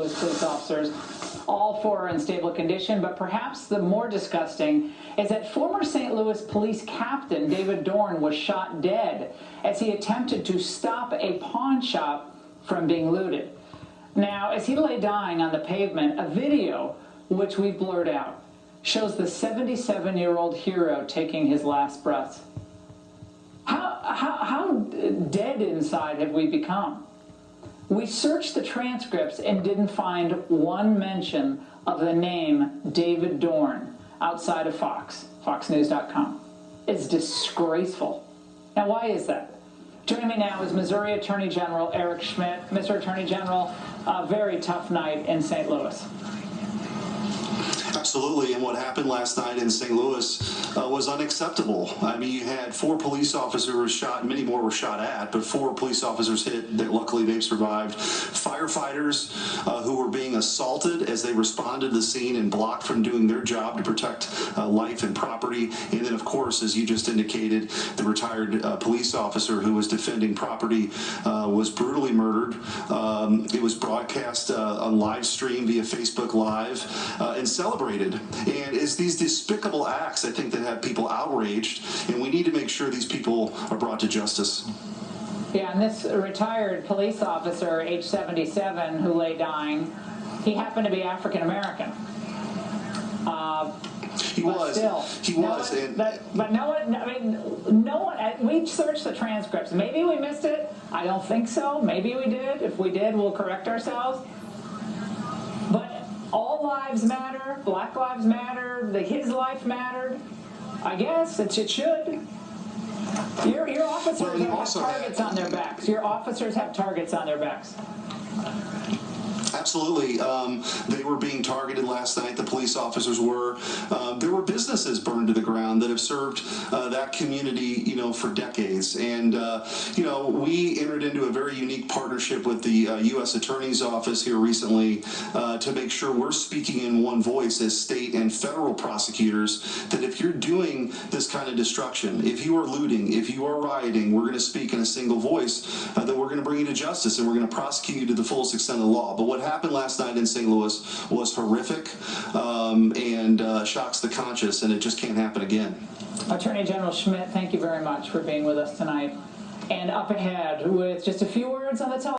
Louis police officers. All four are in stable condition, but perhaps the more disgusting is that former St. Louis police captain David Dorn was shot dead as he attempted to stop a pawn shop from being looted. Now, as he lay dying on the pavement, a video, which we've blurred out, shows the 77-year-old hero taking his last breaths. How dead inside have we become? We searched the transcripts and didn't find one mention of the name David Dorn outside of FoxNews.com. It's disgraceful. Now, why is that? Joining me now is Missouri Attorney General Eric Schmitt. Mr. Attorney General, a very tough night in St. Louis. Absolutely, and what happened last night in St. Louis was unacceptable. I mean, you had 4 police officers shot, many more were shot at, but 4 police officers hit. Luckily, they've survived. Firefighters who were being assaulted as they responded to the scene and blocked from doing their job to protect life and property. And then, of course, as you just indicated, the retired police officer who was defending property was brutally murdered. It was broadcast on live stream via Facebook Live and celebrated. And it's these despicable acts, I think, that have people outraged, and we need to make sure these people are brought to justice. Yeah, and this retired police officer, age 77, who lay dying, he happened to be African American. He was. But no one. I mean, no one. We searched the transcripts. Maybe we missed it. I don't think so. Maybe we did. If we did, we'll correct ourselves. But all lives matter. Black lives matter. His life mattered. I guess it should. Your officers have targets on their backs. Your officers have targets on their backs. Absolutely. They were being targeted last night. The police officers were. There were businesses burned to the ground that have served that community, for decades. And, we entered into a very unique partnership with the U.S. Attorney's Office here recently to make sure we're speaking in one voice as state and federal prosecutors, that if you're doing this kind of destruction, if you are looting, if you are rioting, we're going to speak in a single voice, that we're going to bring you to justice and we're going to prosecute you to the fullest extent of the law. But what happened last night in St. Louis was horrific and shocks the conscience, and it just can't happen again. Attorney General Schmitt, thank you very much for being with us tonight. And up ahead, with just a few words on the telephone.